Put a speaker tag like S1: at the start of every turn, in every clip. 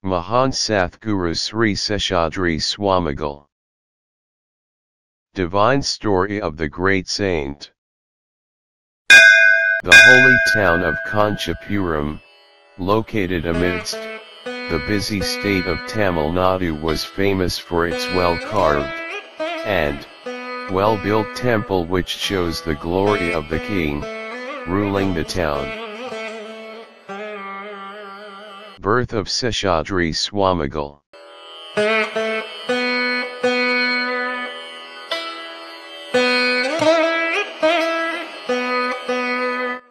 S1: Mahaan Sathguru Sri Seshadri Swamigal. Divine Story of the Great Saint. The holy town of Kanchipuram, located amidst the busy state of Tamil Nadu, was famous for its well-carved and well-built temple, which shows the glory of the king ruling the town. Birth of Seshadri Swamigal.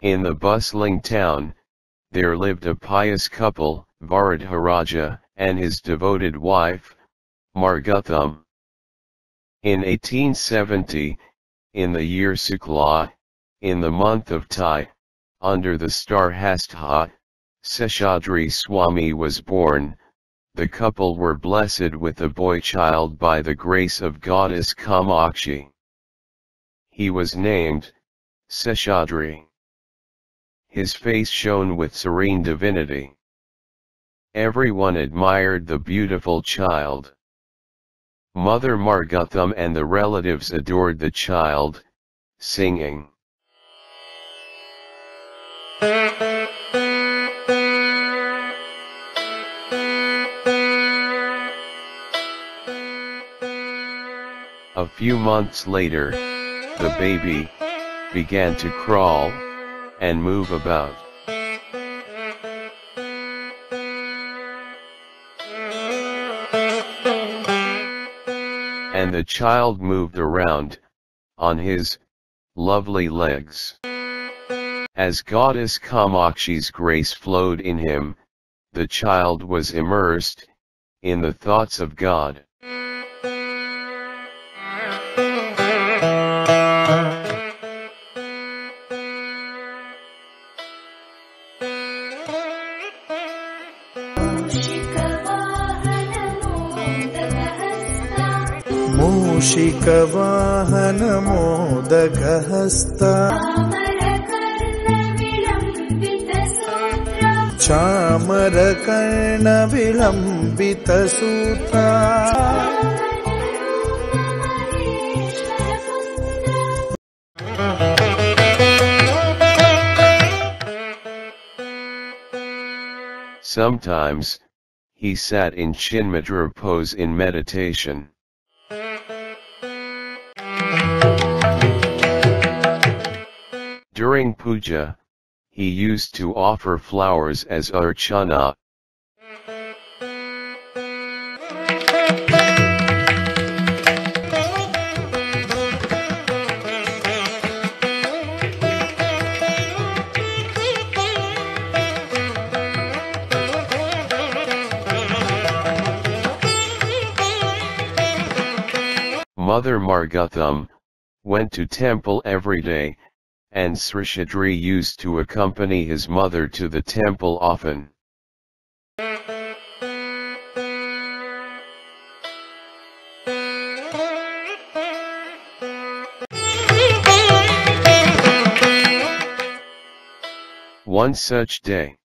S1: In the bustling town, there lived a pious couple, Varadharaja and his devoted wife, Margutham. In 1870, in the year Sukla, in the month of Tai, under the star Hastha, Seshadri Swami was born. The couple were blessed with a boy child by the grace of goddess Kamakshi. He was named Seshadri. His face shone with serene divinity. Everyone admired the beautiful child. Mother Margutham and the relatives adored the child, singing. A few months later, the baby began to crawl and move about. And the child moved around on his lovely legs. As goddess Kamakshi's grace flowed in him, the child was immersed in the thoughts of God.
S2: मूषिकवाहन मोदकहस्ता चामरकर्ण विलंबित सूत्रा
S1: Sometimes, he sat in Chinmudra pose in meditation. During puja, he used to offer flowers as archana. Mother Margutham went to temple every day, and Seshadri used to accompany his mother to the temple often. One such day,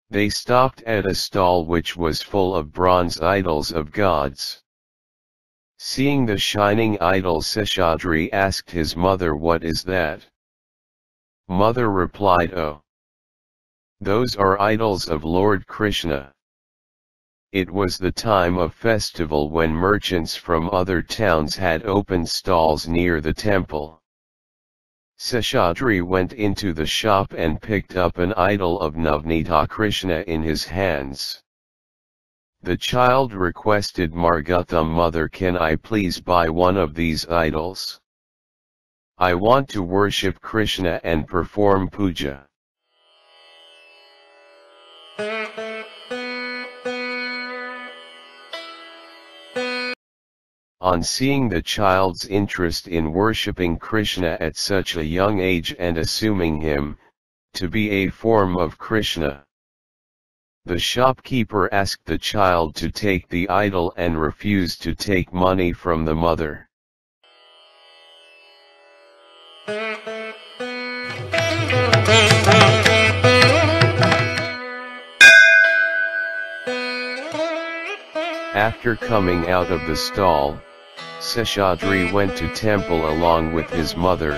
S1: they stopped at a stall which was full of bronze idols of gods. Seeing the shining idol, Seshadri asked his mother, "What is that?" Mother replied, "Oh, those are idols of Lord Krishna." It was the time of festival when merchants from other towns had opened stalls near the temple. Seshadri went into the shop and picked up an idol of Navnita Krishna in his hands. The child requested Margutham, "Mother, can I please buy one of these idols? I want to worship Krishna and perform puja." On seeing the child's interest in worshipping Krishna at such a young age and assuming him to be a form of Krishna, the shopkeeper asked the child to take the idol and refused to take money from the mother. After coming out of the stall, Seshadri went to temple along with his mother,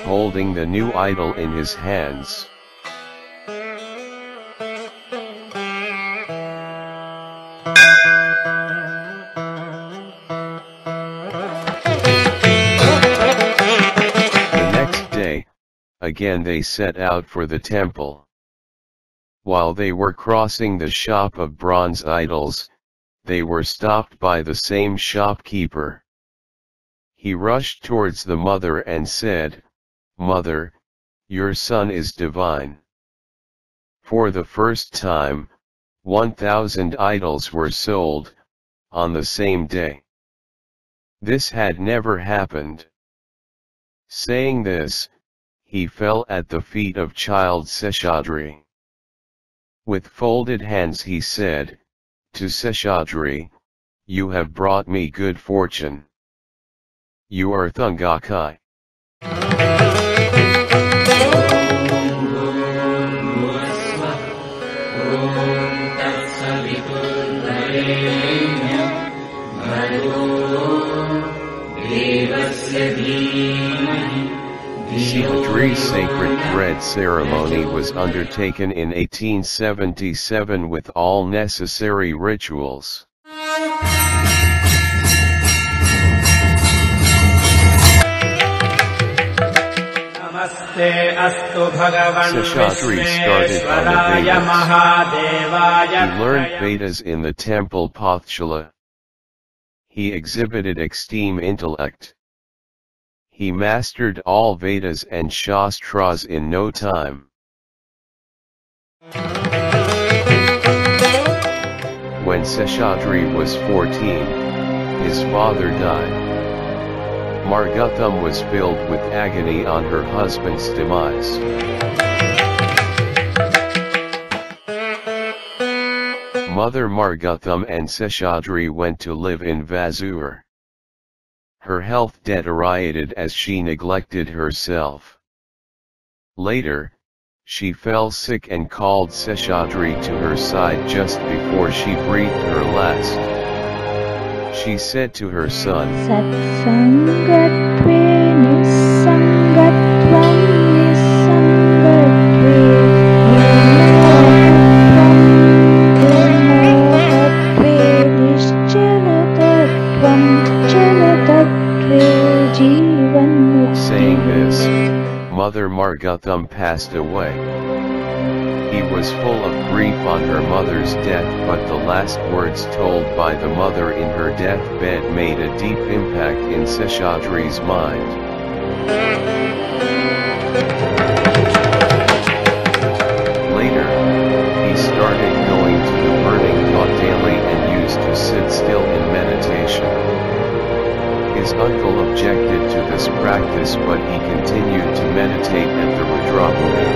S1: holding the new idol in his hands. The next day, again they set out for the temple. While they were crossing the shop of bronze idols, they were stopped by the same shopkeeper. He rushed towards the mother and said, "Mother, your son is divine." For the first time, 1,000 idols were sold, on the same day. This had never happened. Saying this, he fell at the feet of child Seshadri. With folded hands he said, to Seshadri, "You have brought me good fortune. You are Thungakai." Seshadri's sacred thread ceremony was undertaken in 1877 with all necessary rituals. Seshadri started on the Vedas. He learned Vedas in the temple Pathshala. He exhibited extreme intellect. He mastered all Vedas and Shastras in no time. When Seshadri was 14, his father died. Margutham was filled with agony on her husband's demise. Mother Margutham and Seshadri went to live in Vasur. Her health deteriorated as she neglected herself. Later, she fell sick and called Seshadri to her side just before she breathed her last. She said to her son,
S3: "Satsangatve nisangatvam nisangatve nimohatve nischalatatvam chalatatve jivan."
S1: Saying this, Mother Margutham passed away. He was full of grief on her mother's death, but the last words told by the mother in her deathbed made a deep impact in Seshadri's mind. Later, he started going to the burning pot daily and used to sit still in meditation. His uncle objected to this practice, but he continued to meditate at the Rudrabhumi.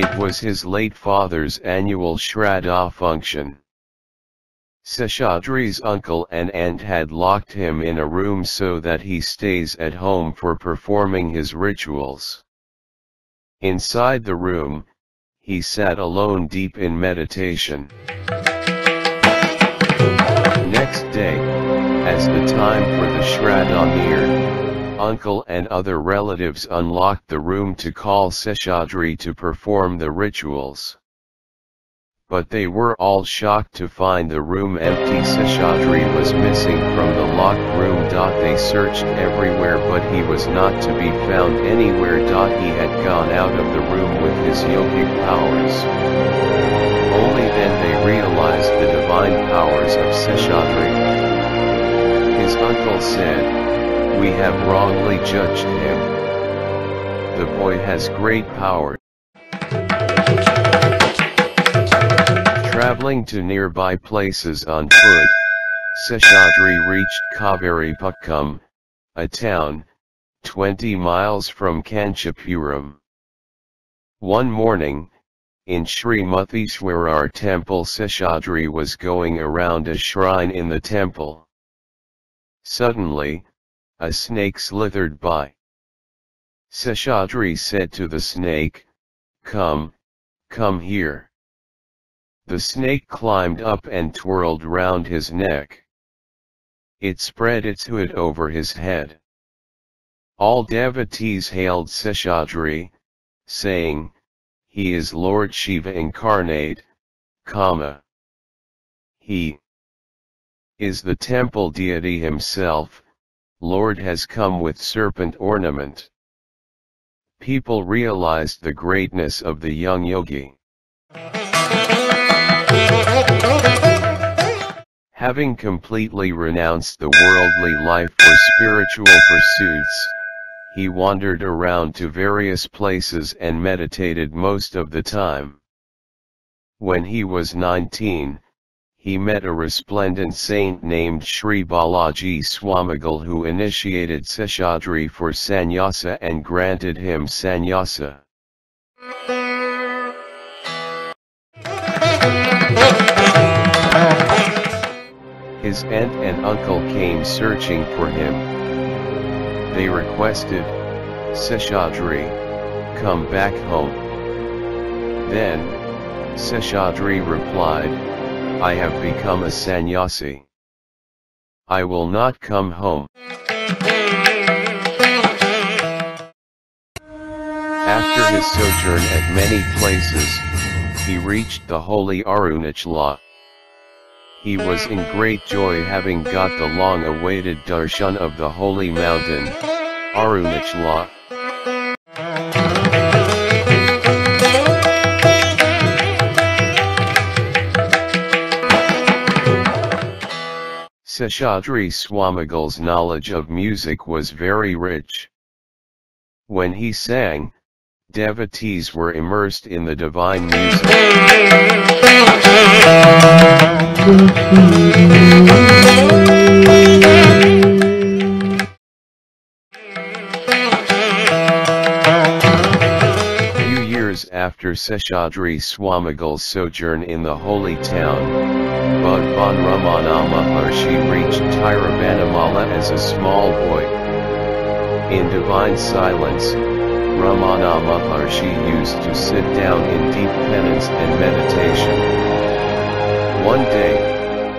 S1: It was his late father's annual Shraddha function. Seshadri's uncle and aunt had locked him in a room so that he stays at home for performing his rituals. Inside the room, he sat alone deep in meditation. Next day, as the time for the Shraddha neared, uncle and other relatives unlocked the room to call Seshadri to perform the rituals. But they were all shocked to find the room empty. Seshadri was missing from the locked room. They searched everywhere, but he was not to be found anywhere. He had gone out of the room with his yogic powers. Only then they realized the divine powers of Seshadri. His uncle said, "We have wrongly judged him. The boy has great power." Traveling to nearby places on foot, Seshadri reached Kavaripakkum, a town, 20 miles from Kanchipuram. One morning, in Sri Mutheswarar temple, Seshadri was going around a shrine in the temple. Suddenly, a snake slithered by. Seshadri said to the snake, Come here." The snake climbed up and twirled round his neck. It spread its hood over his head. All devotees hailed Seshadri, saying, "He is Lord Shiva incarnate, He is the temple deity himself. Lord has come with serpent ornament." People realized the greatness of the young yogi. Having completely renounced the worldly life for spiritual pursuits, he wandered around to various places and meditated most of the time. When he was 19, he met a resplendent saint named Sri Balaji Swamigal, who initiated Seshadri for sannyasa and granted him sannyasa. His aunt and uncle came searching for him. They requested, "Seshadri, come back home." Then, Seshadri replied, "I have become a sannyasi. I will not come home." After his sojourn at many places, he reached the holy Arunachala. He was in great joy, having got the long-awaited darshan of the holy mountain, Arunachala. Seshadri Swamigal's knowledge of music was very rich. When he sang, devotees were immersed in the divine music. Few years after Seshadri Swamigal's sojourn in the holy town, Bhagwan Ramana Maharshi reached Tiruvannamalai as a small boy. In divine silence, Ramana Maharshi used to sit down in deep penance and meditation. One day,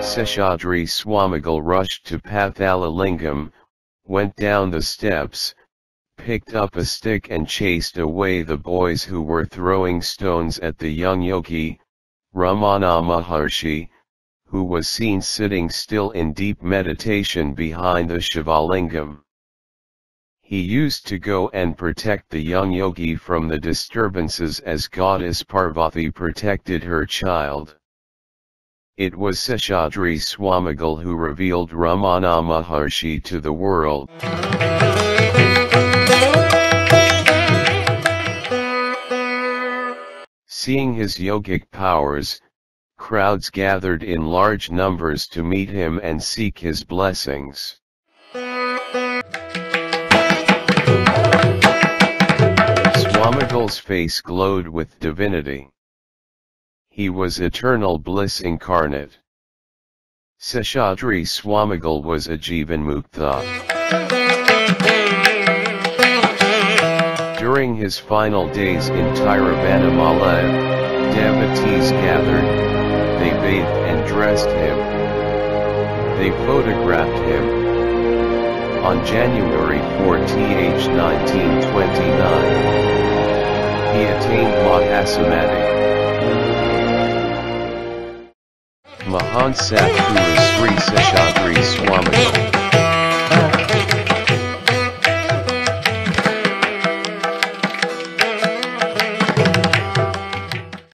S1: Seshadri Swamigal rushed to Pathalalingam, went down the steps, picked up a stick and chased away the boys who were throwing stones at the young yogi, Ramana Maharshi, who was seen sitting still in deep meditation behind the Shivalingam. He used to go and protect the young yogi from the disturbances as goddess Parvati protected her child. It was Seshadri Swamigal who revealed Ramana Maharshi to the world. Seeing his yogic powers, crowds gathered in large numbers to meet him and seek his blessings. Swamigal's face glowed with divinity. He was eternal bliss incarnate. Seshadri Swamigal was a Jivanmukta. During his final days in Tiruvannamalai, devotees gathered, they bathed and dressed him. They photographed him. On January 4th, 1929, he attained Mahasamadhi. Mahaan Sathguru Sri Seshadri Swamigal.